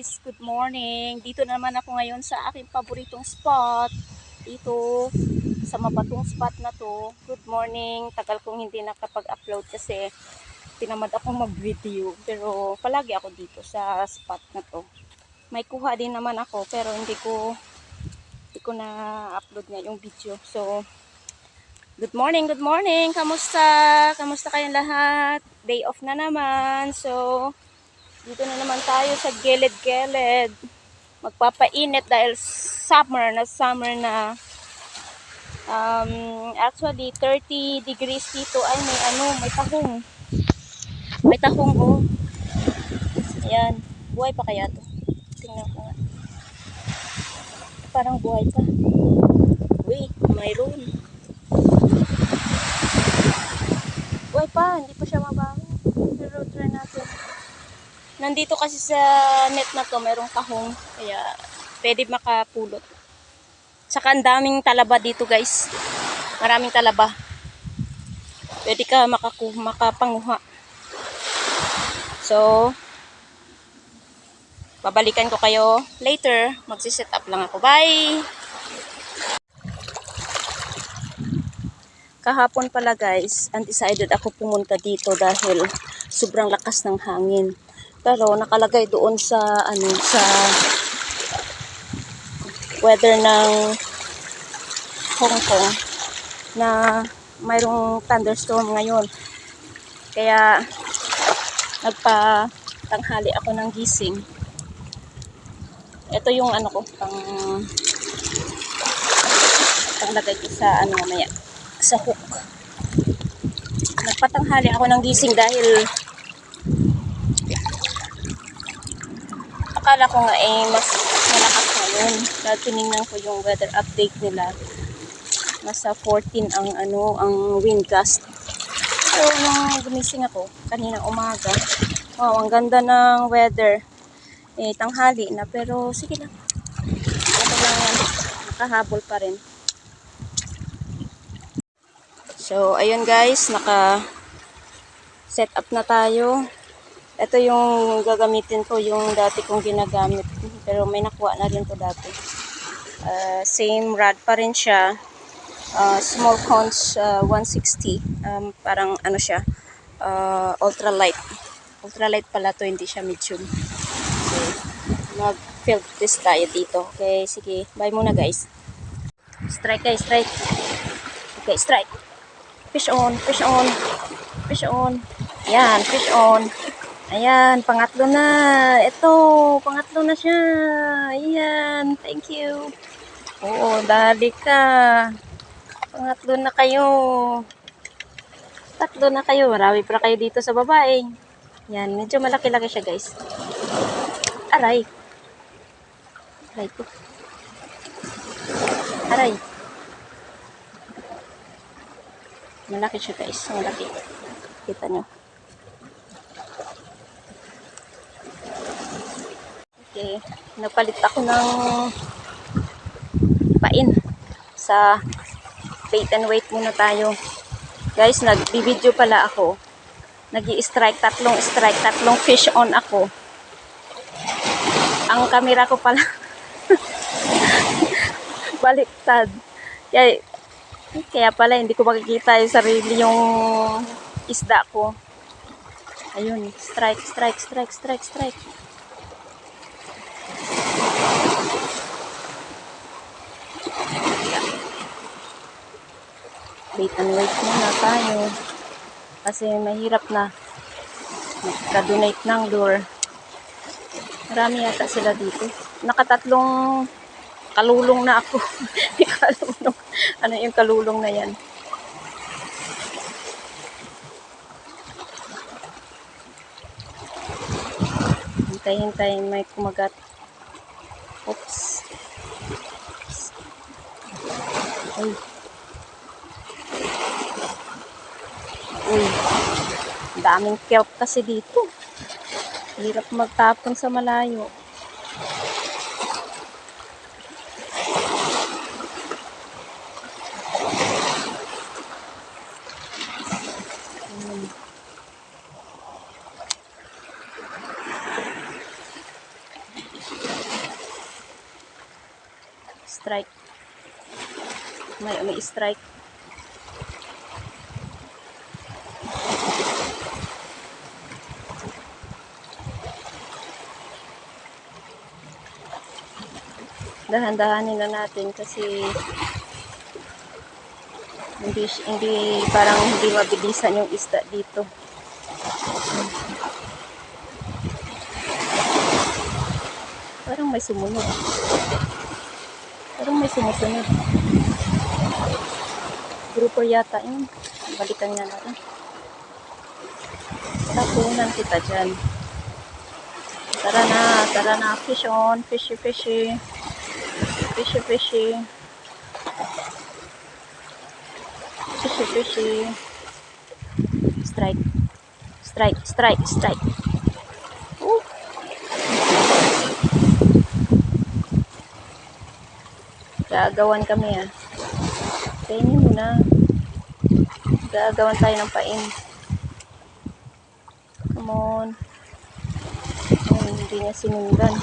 guys, good morning. Dito naman ako ngayon sa aking paboritong spot. Dito sa mabatong spot na to. Good morning. Tagal kong hindi nakapag-upload kasi tinamad akong mag-video. Pero palagi ako dito sa spot na to. May kuha din naman ako pero hindi ko na-upload nga yung video. So, good morning, good morning. Kamusta? Kamusta kayong lahat? Day off na naman. So, dito na naman tayo sa gilid-gilid. Magpapainit dahil summer na. Actually, 30 degrees dito. Ay, may tahong. May tahong, oh. Ayan. Buhay pa kaya to? Tingnan ko nga. Parang buhay pa. Uy, mayroon. Buhay pa. Hindi pa siya mabaho. Pero try natin. Nandito kasi sa net na to, mayroong tahong. Kaya, pwede makapulot. Saka ang daming talaba dito, guys. Maraming talaba. Pwede ka makapanguha. So, babalikan ko kayo later. Magsiset up lang ako. Bye! Kahapon pala, guys, undecided ako pumunta dito dahil sobrang lakas ng hangin. Pero nakalagay doon sa sa weather ng Hong Kong na mayroong thunderstorm ngayon. Kaya nagpatanghali ako ng gising. Ito yung ko panglagay ko sa mamaya sa hook. Nagpatanghali ako ng gising dahil akala ko nga mas malakas ngayon. Dahil tinignan ko yung weather update nila. Nasa 14 ang wind gust. So, nung gumising ako, kanina umaga, wow, ang ganda ng weather. Tanghali na, pero sige lang. Ito lang yan. Nakahabol pa rin. So, ayun guys, naka-set up na tayo. Ito yung gagamitin ko, yung dati kong ginagamit. Pero may nakuha na rin to dati. Same rod pa rin siya. Small cones 160. Parang siya. Ultralight. Ultralight pala to, hindi siya medium. Okay. Mag-field test tayo dito. Okay, sige. Bye muna guys. Strike guys, strike. Okay, strike. Fish on, fish on. Fish on. Yan, fish on. Ayan, pangatlo na. Ito, pangatlo na siya. Ayan, thank you. Oo, dali ka. Pangatlo na kayo. Tatlo na kayo. Marami pa kayo dito sa babae. Yan, medyo malaki-laki siya, guys. Aray. Aray ko. Aray. Malaki siya, guys. Malaki. Kita nyo. Okay, napalit ako ng pain sa bait and wait muna tayo. Guys, nag-video pala ako. Nag-i-strike, tatlong fish on ako. Ang camera ko pala baliktad. Kaya pala hindi ko makikita yung sarili yung isda ko. Ayun, strike. Wait and wait muna tayo kasi mahirap na magka-donate ng lure. Marami yata sila dito. Nakatatlong kalulong na ako. Kalulong. Ano yung kalulong na yan? Hintay may kumagat. Oops. Ay. Uy, daming kelp kasi dito. Hirap magtapon sa malayo. strike. May umi-strike. Dahan-dahanin na natin kasi hindi parang hindi mabilisan yung isda dito. Parang may sumunod. Parang may sumusunod. Grouper yata yun. Balikan nga natin. Tapunan kita dyan. Tara na. Fish on. Fishy. Fishy. Strike. Ooh. Gagawan kami Kainin mo na. Gagawan tayo ng pain. Come on. Hindi niya sinundan.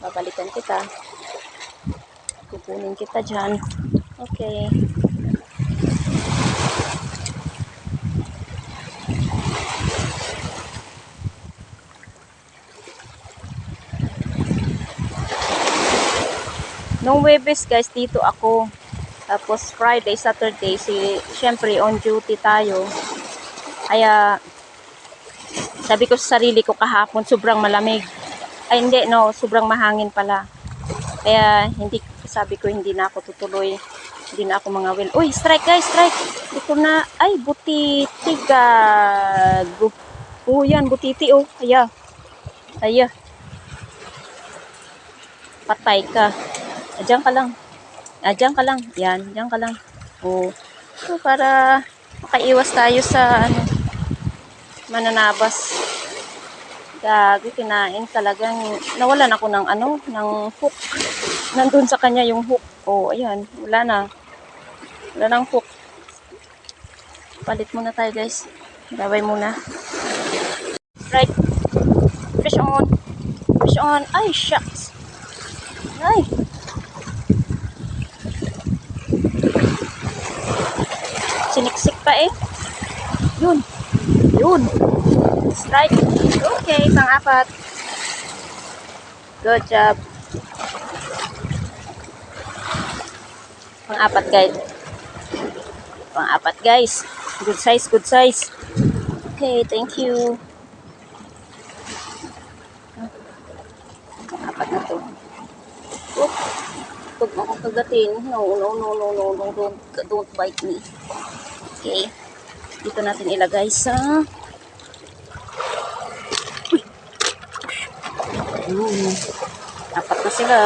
Babalikan kita. Kukunin kita dyan. Okay. Nung Webes guys, dito ako. Tapos Friday, Saturday, syempre on duty tayo. Kaya sabi ko sa sarili ko kahapon, sobrang malamig. Ay hindi, no, sobrang mahangin pala. Kaya sabi ko hindi na ako tutuloy. Hindi na ako mga will. Uy, strike guys, strike. Ito na, ay butiti gago. Oh yan, butiti oh. Aya. Patay ka. Diyan ka lang. Yan, diyan ka lang. Oh. So, para makaiwas tayo sa mananabas. Gago, kinain talagang nawalan ako ng hook. Nandun sa kanya yung hook. Oh, ayan, wala na. Wala nang hook. Palit muna tayo, guys. Gaway muna. Right. Fish on. Ay, shucks. Ay. Siniksik pa Yun. Strike. Okay, pang-apat. Good job. Pang-apat guys. Good size. Okay, thank you. Pang-apat na to. Huwag mo akong kagatin. No, don't bite me. Okay. Dito natin ilagay sa apat na sila.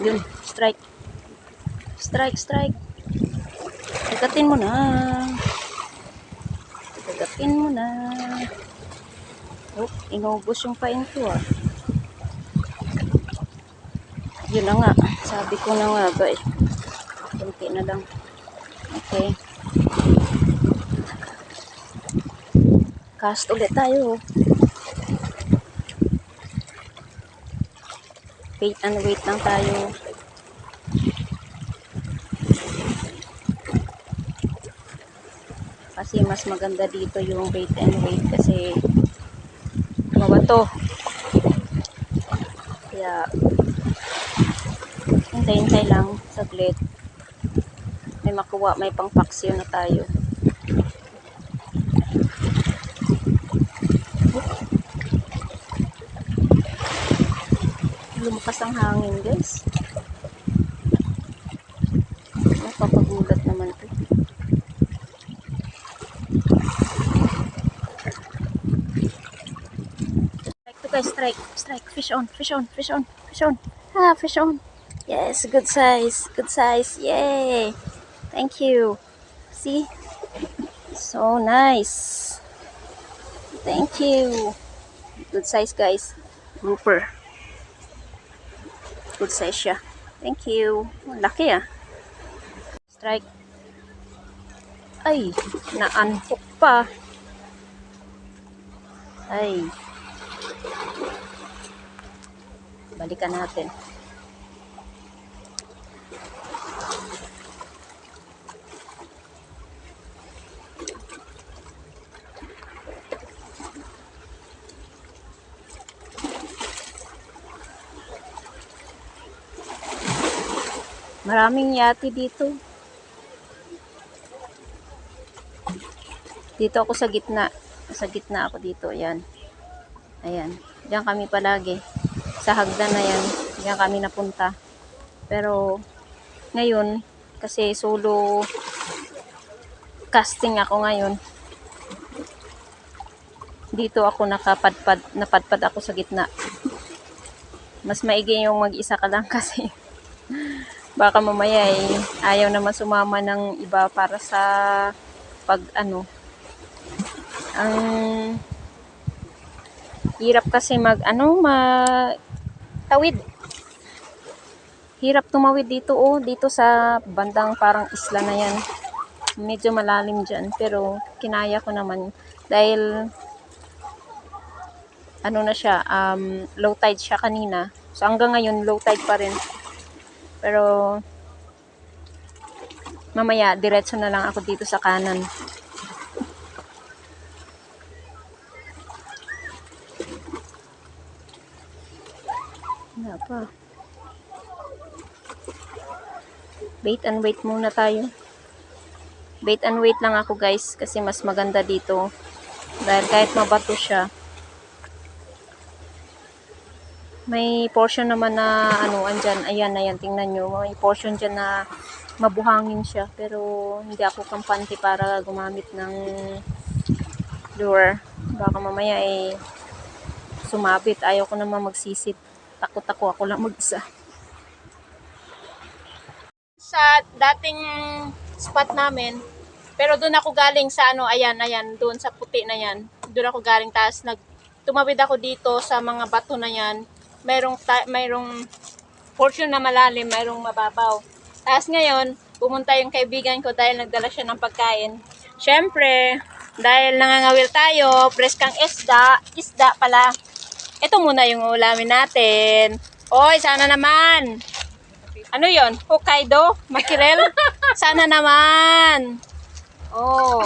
Yun, strike. Kagatin mo na. Oh, inubos yung pain ko Yun na nga. Sabi ko na nga ba kunti na lang. Okay. Cast ulit tayo. Wait lang tayo. Kasi mas maganda dito yung wait kasi mabato. Kaya hintay lang saglit. May makuha, may pang-paksiyo na tayo. Lumakas ang hangin, guys. Napapagulat naman to. Strike. Fish on. Ah, fish on. Yes, good size. Yay. Thank you. See? So nice. Thank you. Good size, guys. Grouper. Good size siya. Thank you. Laki ah. Strike. Ay, naantok pa. Ay. Balikan natin. Maraming yati dito. Dito ako sa gitna. Sa gitna ako dito. Ayan. Ayan. Diyan kami palagi. Sa hagdan na yan. Diyan kami napunta. Pero, ngayon, kasi solo casting ako ngayon. Dito ako napadpad ako sa gitna. Mas maigi yung mag-isa ka lang kasi baka mamaya ayaw naman sumama ng iba para sa pag ang hirap kasi tawid. Hirap tumawid dito dito sa bandang parang isla na yan. Medyo malalim dyan pero kinaya ko naman dahil na siya, low tide siya kanina. So hanggang ngayon low tide pa rin. Pero mamaya diretso na lang ako dito sa kanan. Wala pa. Wait and wait muna tayo. Wait and wait lang ako guys kasi mas maganda dito. Dahil kahit mabato siya, may portion naman na andyan. Ayan, tingnan nyo. May portion dyan na mabuhangin siya. Pero hindi ako kampante para gumamit ng lure. Baka mamaya sumabit. Ayaw ko naman magsisit. Takot ako lang mag-isa. Sa dating spot namin, pero doon ako galing sa ayan, doon sa puti na yan. Doon ako galing, tapos tumawid ako dito sa mga bato na yan. Mayroong portion na malalim, mayroong mababaw. Tapos ngayon, pumunta yung kaibigan ko dahil nagdala siya ng pagkain. Syempre, dahil nangangawil tayo, preskang isda pala. Ito muna yung ulamin natin. Oy, sana naman. Ano yon? Hokkaido? Makirel? Sana naman. Oh.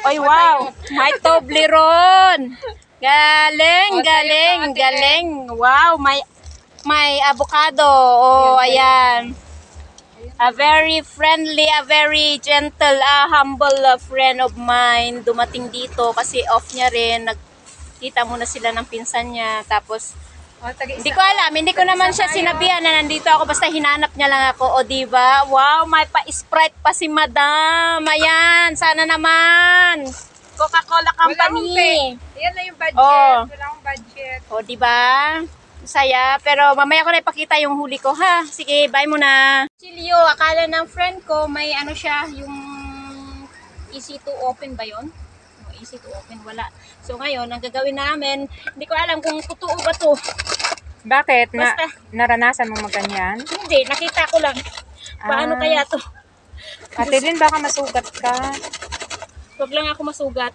Oy, wow. May Toblerone. Galing. Wow, may avocado. Oh, ayan. A very friendly, a very gentle, humble friend of mine dumating dito kasi off niya rin. Nagkita muna sila ng pinsan niya. Tapos, hindi ko alam. Hindi ko naman siya sinabihan na nandito ako. Basta hinanap niya lang ako. O, diba? Wow, may pa-Sprite pa si Madam. Ayan, sana naman. Coca-Cola Company. Yan na yung budget. Oh. Wala akong budget. O, diba? Saya. Pero mamaya ko na ipakita yung huli ko, ha? Sige, bye muna. Silio, akala ng friend ko, may siya, yung easy to open ba yun? O, easy to open, wala. So, ngayon, ang gagawin namin, hindi ko alam kung totoo ba to. Bakit? Basta, Naranasan mo maganyan? hindi, nakita ko lang. Paano kaya to? Ate Lynn, baka masugat ka. Huwag lang ako masugat.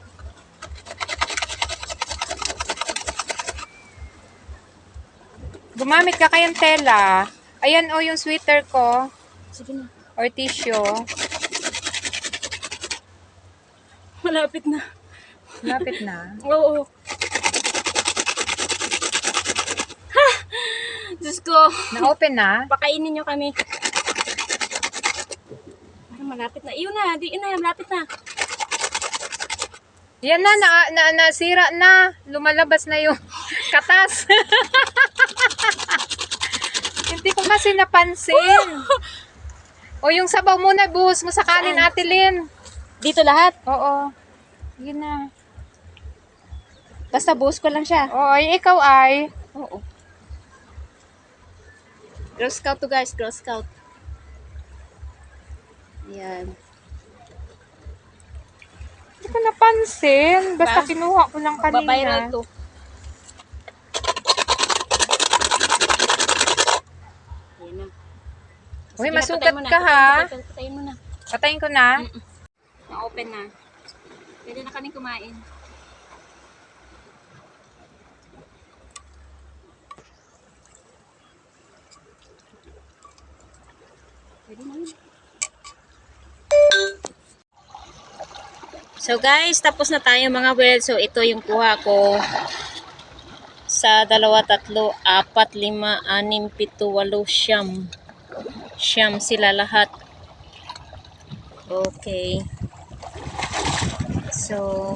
Gumamit ka kayang tela. Ayan yung sweater ko. Sige na. Or tissue. Malapit na. Lapit na. Oo. Ha! Diyos ko. Na-open na? Pakainin nyo kami. Malapit na. Iyon na. Malapit na. Yan na, nasira na. Lumalabas na yung katas. Hindi ko kasi napansin. O yung sabaw muna, buhos mo sa kanin, Ate Lynn. Dito lahat? Oo. Yun na. Basta buhos ko lang siya. Oo, ikaw ay. Oo. Girl Scout to guys, Girl Scout. Yan. Hindi ko napansin. Basta kinuha ko lang kanina. Babiral to. Uy, Sige na, masugat patayin mo na, ka ha. Patayin mo na. Patayin ko na. Na-open na. Pwede na kaming kumain. Pwede na yun. So guys, tapos na tayo mga well. So ito yung kuha ko. Sa 2, 3, 4, 5, 6, 7, 8, 9. Siyam sila lahat. Okay. So,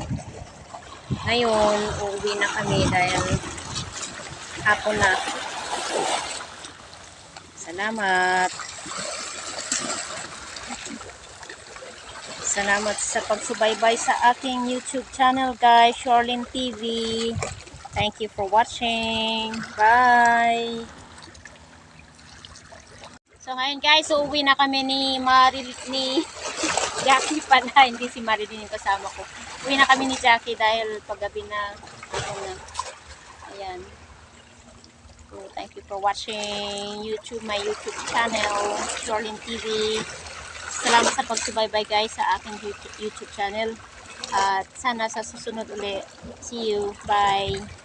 ngayon, uuwi na kami dahil hapon na. Salamat. Salamat sa pagsubaybay sa aking YouTube channel guys, Shorlyn TV. Thank you for watching. Bye! So ngayon guys, uuwi na kami ni Jackie pala, hindi si Marilyn yung kasama ko. Uwi na kami ni Jackie dahil paggabi na ako na. Ayan. So thank you for watching my YouTube channel, Shorlyn TV. Salamat sa pagsubaybay guys sa aking YouTube channel. At sana sa susunod ulit. See you. Bye.